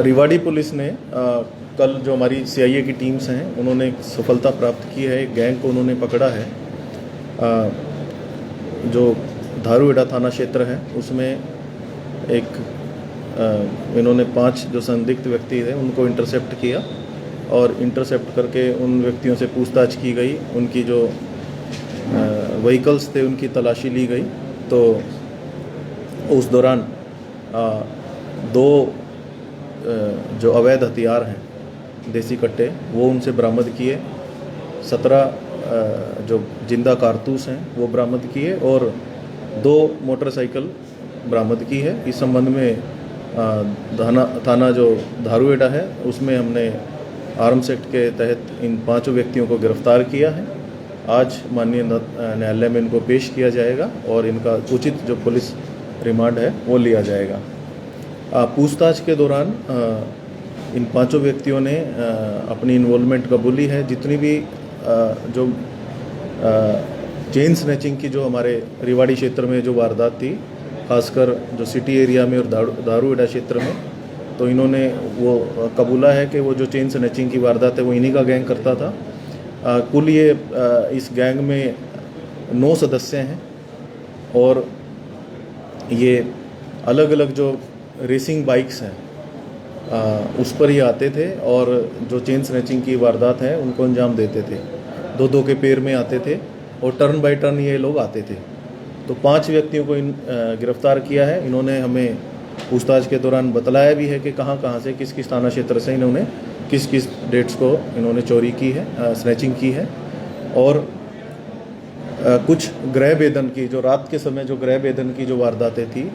Rewari police ने कल जो हमारी सीआईए की टीम्स हैं उन्होंने एक सफलता प्राप्त की है। एक गैंग को उन्होंने पकड़ा है जो धारूहेड़ा थाना क्षेत्र है उसमें एक इन्होंने 5 जो संदिग्ध व्यक्ति थे उनको इंटरसेप्ट किया और इंटरसेप्ट करके उन व्यक्तियों से पूछताछ की गई। उनकी जो व्हीकल्स थे उनकी तलाशी ली गई। तो उस दौरान 2 जो अवैध हथियार हैं देसी कट्टे वो उनसे बरामद किए। 17 जो जिंदा कारतूस हैं वो बरामद किए और 2 मोटरसाइकिल बरामद की है। इस संबंध में थाना जो धारूहेड़ा है उसमें हमने आर्म्स एक्ट के तहत इन 5 व्यक्तियों को गिरफ्तार किया है। आज माननीय न्यायालय में इनको पेश किया जाएगा और इनका उचित जो पुलिस रिमांड है वो लिया जाएगा। पूछताछ के दौरान इन 5 व्यक्तियों ने अपनी इन्वॉल्वमेंट कबूली है। जितनी भी जो चेन स्नैचिंग की जो हमारे रिवाड़ी क्षेत्र में जो वारदात थी, खासकर जो सिटी एरिया में और धारूहेड़ा क्षेत्र में, तो इन्होंने वो कबूला है कि वो जो चेन स्नैचिंग की वारदात है वो इन्हीं का गैंग करता था। कुल ये इस गैंग में 9 सदस्य हैं और ये अलग अलग जो रेसिंग बाइक्स हैं उस पर ही आते थे और जो चेन स्नैचिंग की वारदात है उनको अंजाम देते थे। 2-2 के पेयर में आते थे और टर्न बाय टर्न ये लोग आते थे। तो 5 व्यक्तियों को गिरफ्तार किया है। इन्होंने हमें पूछताछ के दौरान बतलाया भी है कि कहाँ से किस किस थाना क्षेत्र से इन्होंने किस किस डेट्स को इन्होंने चोरी की है, स्नैचिंग की है। और कुछ गृह भेदन की जो रात के समय जो गृह भेदन की जो वारदातें थी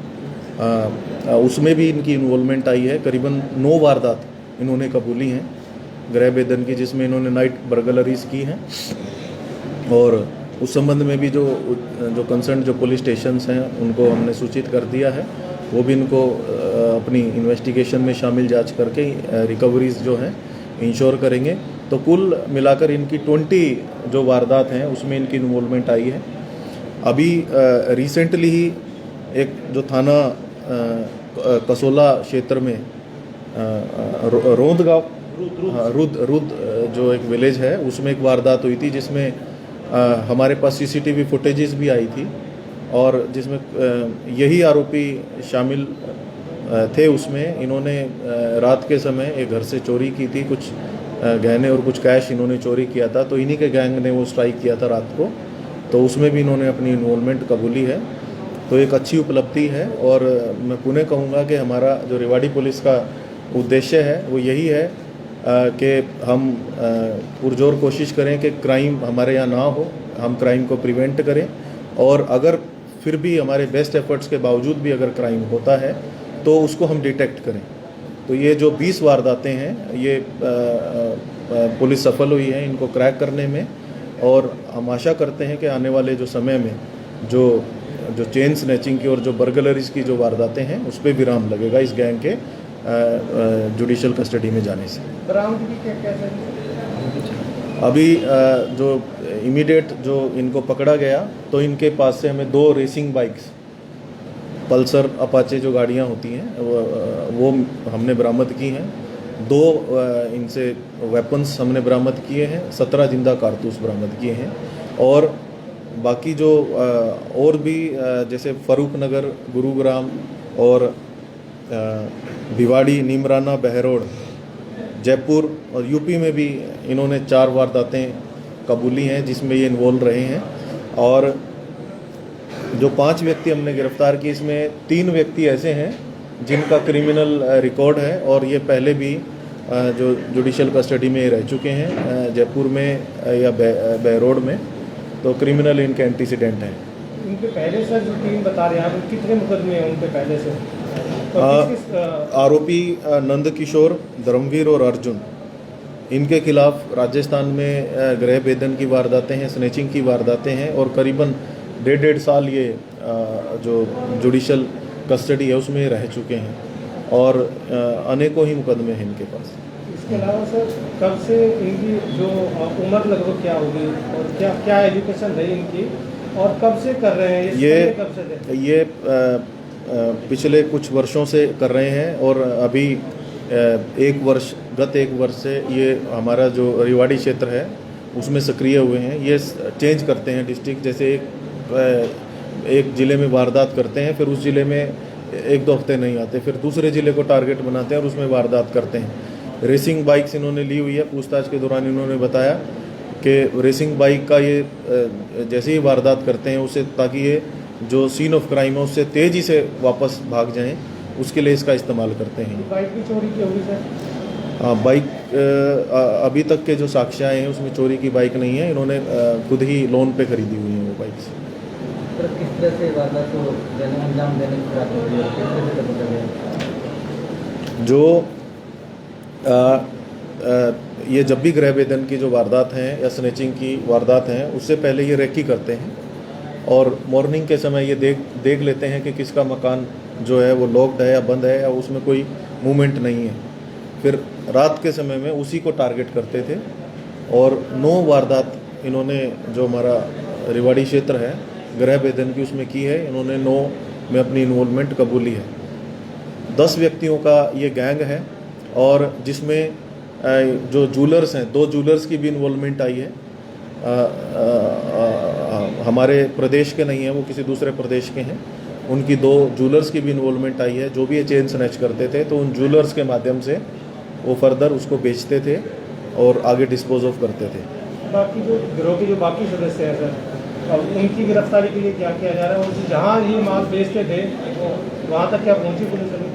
उसमें भी इनकी इन्वॉल्वमेंट आई है। करीबन 9 वारदात इन्होंने कबूली हैं गृह भेदन की, जिसमें इन्होंने नाइट बर्गलरीज की हैं। और उस संबंध में भी जो कंसर्न जो पुलिस स्टेशंस हैं उनको हमने सूचित कर दिया है। वो भी इनको अपनी इन्वेस्टिगेशन में शामिल जांच करके रिकवरीज जो हैं इंश्योर करेंगे। तो कुल मिलाकर इनकी 20 जो वारदात हैं उसमें इनकी इन्वॉल्वमेंट आई है। अभी रिसेंटली ही एक जो थाना कसोला क्षेत्र में रोंद गाँव रुद जो एक विलेज है उसमें एक वारदात हुई थी, जिसमें हमारे पास सीसीटीवी फुटेजेस भी आई थी और जिसमें यही आरोपी शामिल थे। उसमें इन्होंने रात के समय एक घर से चोरी की थी, कुछ गहने और कुछ कैश इन्होंने चोरी किया था। तो इन्हीं के गैंग ने वो स्ट्राइक किया था रात को, तो उसमें भी इन्होंने अपनी इन्वॉल्वमेंट कबूली है। तो एक अच्छी उपलब्धि है और मैं पुनः कहूँगा कि हमारा जो रिवाड़ी पुलिस का उद्देश्य है वो यही है कि हम पुरजोर कोशिश करें कि क्राइम हमारे यहाँ ना हो, हम क्राइम को प्रिवेंट करें। और अगर फिर भी हमारे बेस्ट एफर्ट्स के बावजूद भी अगर क्राइम होता है तो उसको हम डिटेक्ट करें। तो ये जो 20 वारदातें हैं ये पुलिस सफल हुई है इनको क्रैक करने में। और हम आशा करते हैं कि आने वाले जो समय में जो चेन स्नैचिंग की और जो बर्गलरीज की जो वारदातें हैं उस पर विराम लगेगा इस गैंग के जुडिशियल कस्टडी में जाने से। बरामदगी क्या अभी जो इमीडिएट जो इनको पकड़ा गया तो इनके पास से हमें 2 रेसिंग बाइक्स पल्सर अपाचे जो गाड़ियां होती हैं वो हमने बरामद की हैं। 2 इनसे वेपन्स हमने बरामद किए हैं। 17 जिंदा कारतूस बरामद किए हैं। और बाकी जो और भी जैसे फरूख नगर, गुरुग्राम और भिवाड़ी, नीमराना, बहरोड, जयपुर और यूपी में भी इन्होंने 4 वारदातें कबूली हैं जिसमें ये इन्वॉल्व रहे हैं। और जो 5 व्यक्ति हमने गिरफ्तार किए इसमें 3 व्यक्ति ऐसे हैं जिनका क्रिमिनल रिकॉर्ड है और ये पहले भी जो जुडिशियल कस्टडी में रह चुके हैं जयपुर में या बहरोड में। तो क्रिमिनल इनके एंटीसीडेंट हैं। इनके पहले सर जो टीम बता रहे हैं आप कितने मुकदमे हैं उनके पहले से? आरोपी नंद किशोर, धर्मवीर और अर्जुन, इनके खिलाफ राजस्थान में गृह भेदन की वारदातें हैं, स्नैचिंग की वारदातें हैं और करीबन 1.5 साल ये जो जुडिशियल कस्टडी है उसमें रह चुके हैं और अनेकों ही मुकदमे हैं इनके पास। इसके अलावा सर कब से इनकी जो उम्र लगभग क्या होगी और क्या एजुकेशन रही इनकी और कब से कर रहे हैं ये? पिछले कुछ वर्षों से कर रहे हैं और अभी गत एक वर्ष से ये हमारा जो रेवाड़ी क्षेत्र है उसमें सक्रिय हुए हैं। ये चेंज करते हैं डिस्ट्रिक्ट, जैसे एक ज़िले में वारदात करते हैं, फिर उस ज़िले में एक दो हफ्ते नहीं आते, फिर दूसरे ज़िले को टारगेट बनाते हैं और उसमें वारदात करते हैं। रेसिंग बाइक्स इन्होंने ली हुई है। पूछताछ के दौरान इन्होंने बताया कि रेसिंग बाइक का ये जैसे ही वारदात करते हैं उसे, ताकि ये जो सीन ऑफ क्राइम है उससे तेज़ी से वापस भाग जाएं, उसके लिए इसका इस्तेमाल करते हैं। बाइक भी चोरी की होगी सर? हाँ, बाइक अभी तक के जो साक्ष्य आए हैं उसमें चोरी की बाइक नहीं है। इन्होंने खुद ही लोन पे खरीदी हुई है वो बाइक्स। किस तरह से वारदात को अंजाम देने की बात हो रही है, किस तरह से पता गया? जो ये जब भी गृह भेदन की जो वारदात हैं या स्नैचिंग की वारदात हैं, उससे पहले ये रेकी करते हैं और मॉर्निंग के समय ये देख लेते हैं कि किसका मकान जो है वो लॉक्ड है या बंद है या उसमें कोई मूवमेंट नहीं है। फिर रात के समय में उसी को टारगेट करते थे और 9 वारदात इन्होंने, जो हमारा रेवाड़ी क्षेत्र है गृह भेदन की, उसमें की है। इन्होंने 9 में अपनी इन्वॉल्वमेंट कबूली है। 10 व्यक्तियों का ये गैंग है और जिसमें जो जूलर्स हैं, 2 जूलर्स की भी इन्वॉल्वमेंट आई है। हमारे प्रदेश के नहीं हैं, वो किसी दूसरे प्रदेश के हैं। उनकी 2 जूलर्स की भी इन्वॉल्वमेंट आई है। जो भी ये चेन स्नैच करते थे तो उन जूलर्स के माध्यम से वो फर्दर उसको बेचते थे और आगे डिस्पोज ऑफ करते थे। बाकी जो गिरोह के जो बाकी सदस्य हैं सर, अब उनकी गिरफ्तारी के लिए क्या किया जा रहा है? और जहाँ ये माल बेचते थे वहाँ तक क्या पहुँची पुलिस अभी?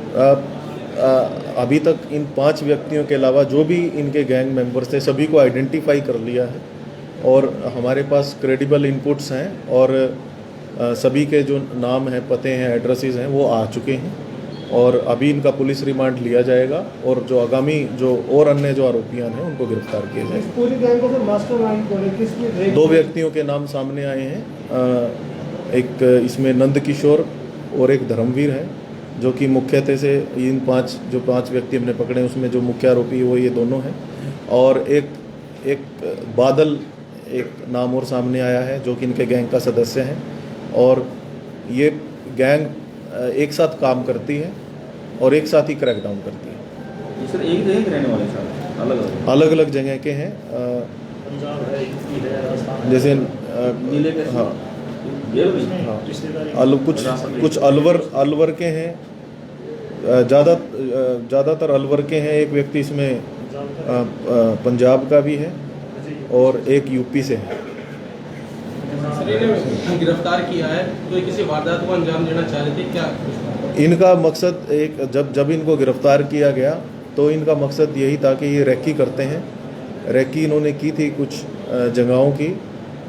अभी तक इन 5 व्यक्तियों के अलावा जो भी इनके गैंग मेंबर्स थे सभी को आइडेंटिफाई कर लिया है और हमारे पास क्रेडिबल इनपुट्स हैं और सभी के जो नाम हैं, पते हैं, एड्रेसेस हैं वो आ चुके हैं और अभी इनका पुलिस रिमांड लिया जाएगा और जो आगामी जो और अन्य जो आरोपियां हैं उनको गिरफ्तार किया जाएगा। इस पूरी गैंग को सर मास्टरमाइंड कौन है? किसने? 2 व्यक्तियों के नाम सामने आए हैं। एक इसमें नंद किशोर और एक धर्मवीर है, जो कि मुख्यतः से इन 5 व्यक्ति हमने पकड़े उसमें जो मुख्य आरोपी वो ये दोनों हैं। और एक बादल, एक नाम और सामने आया है जो कि इनके गैंग का सदस्य हैं और ये गैंग एक साथ काम करती है और एक साथ ही क्रैकडाउन करती है। सर एक जगह के रहने वाले सर अलग अलग जगह के हैं। जैसे हाँ, कुछ अलवर के हैं, ज़्यादातर अलवर के हैं। एक व्यक्ति इसमें पंजाब का भी है और एक यूपी से है। गिरफ्तार किया है तो ये किसी वारदात को अंजाम देना चाह रहे थे क्या? इनका मकसद जब इनको गिरफ्तार किया गया तो इनका मकसद यही था कि ये रेकी करते हैं। रेकी इन्होंने की थी कुछ जगहों की,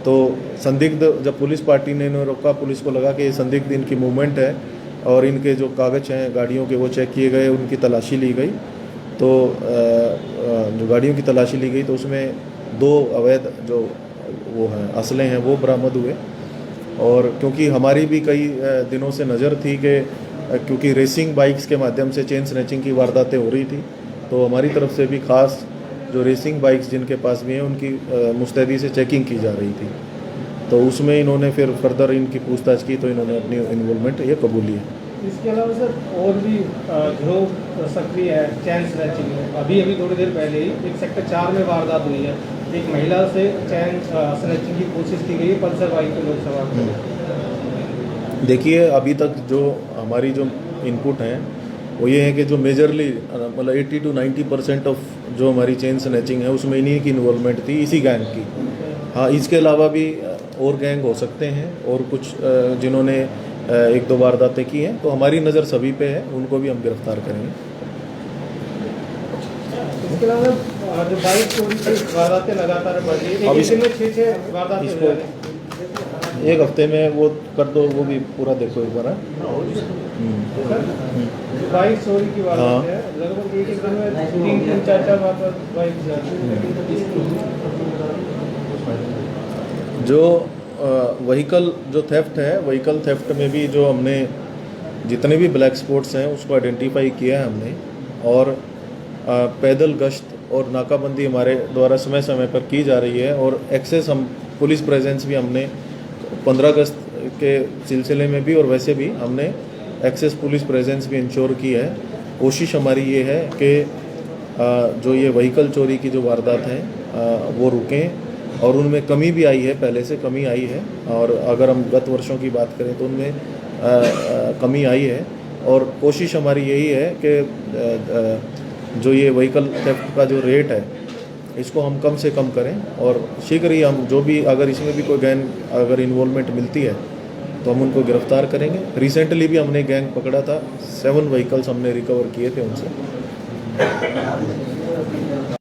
तो संदिग्ध जब पुलिस पार्टी ने इन्हें रोका, पुलिस को लगा कि ये संदिग्ध इनकी मूवमेंट है और इनके जो कागज़ हैं गाड़ियों के वो चेक किए गए, उनकी तलाशी ली गई। तो जो गाड़ियों की तलाशी ली गई तो उसमें 2 अवैध जो वो हैं असले हैं वो बरामद हुए। और क्योंकि हमारी भी कई दिनों से नज़र थी कि क्योंकि रेसिंग बाइक्स के माध्यम से चेन स्नैचिंग की वारदातें हो रही थी, तो हमारी तरफ से भी खास जो रेसिंग बाइक्स जिनके पास भी हैं उनकी मुस्तैदी से चेकिंग की जा रही थी। तो उसमें इन्होंने फिर फर्दर इनकी पूछताछ की तो इन्होंने अपनी इन्वॉल्वमेंट ये कबूली है। इसके अलावा सर और भी गिरोह सक्रिय है चैन स्नैचिंग में। अभी थोड़ी देर पहले ही एक सेक्टर 4 में वारदात हुई है। एक महिला से चैन स्नैचिंग की कोशिश की गई है, पल्सर बाइक पे लोग सवार। देखिए, अभी तक जो हमारी जो इनपुट हैं वो ये है कि जो मेजरली मतलब 80 to 90% ऑफ जो हमारी चेन स्नैचिंग है उसमें इन्हीं की इन्वॉल्वमेंट थी, इसी गैंग की। हाँ, इसके अलावा भी और गैंग हो सकते हैं और कुछ जिन्होंने 1-2 वारदातें की हैं, तो हमारी नज़र सभी पे है, उनको भी हम गिरफ्तार करेंगे। इसके अलावा जो बाइक चोरी की वारदातें लगातार बढ़ रही है, एक दिन में 6 वारदातें हो रही हैं। एक हफ्ते में वो कर दो, वो भी पूरा देखो एक बार। बाइक चोरी की वारदात है, लगभग एक दिन में 3-4 बाइक जो व्हीकल जो थेफ्ट है, व्हीकल थेफ्ट में भी जो हमने जितने भी ब्लैक स्पॉट्स हैं उसको आइडेंटिफाई किया है हमने। और पैदल गश्त और नाकाबंदी हमारे द्वारा समय समय पर की जा रही है और एक्सेस हम पुलिस प्रेजेंस भी हमने 15 अगस्त के सिलसिले में भी और वैसे भी हमने एक्सेस पुलिस प्रेजेंस भी इंश्योर की है। कोशिश हमारी ये है कि जो ये व्हीकल चोरी की जो वारदात हैं वो रुकें और उनमें कमी भी आई है, पहले से कमी आई है। और अगर हम गत वर्षों की बात करें तो उनमें कमी आई है और कोशिश हमारी यही है कि जो ये व्हीकल थेफ्ट का जो रेट है इसको हम कम से कम करें और शीघ्र ही हम जो भी अगर इसमें भी कोई गैंग अगर इन्वॉल्वमेंट मिलती है तो हम उनको गिरफ्तार करेंगे। रिसेंटली भी हमने गैंग पकड़ा था, 7 व्हीकल्स हमने रिकवर किए थे उनसे।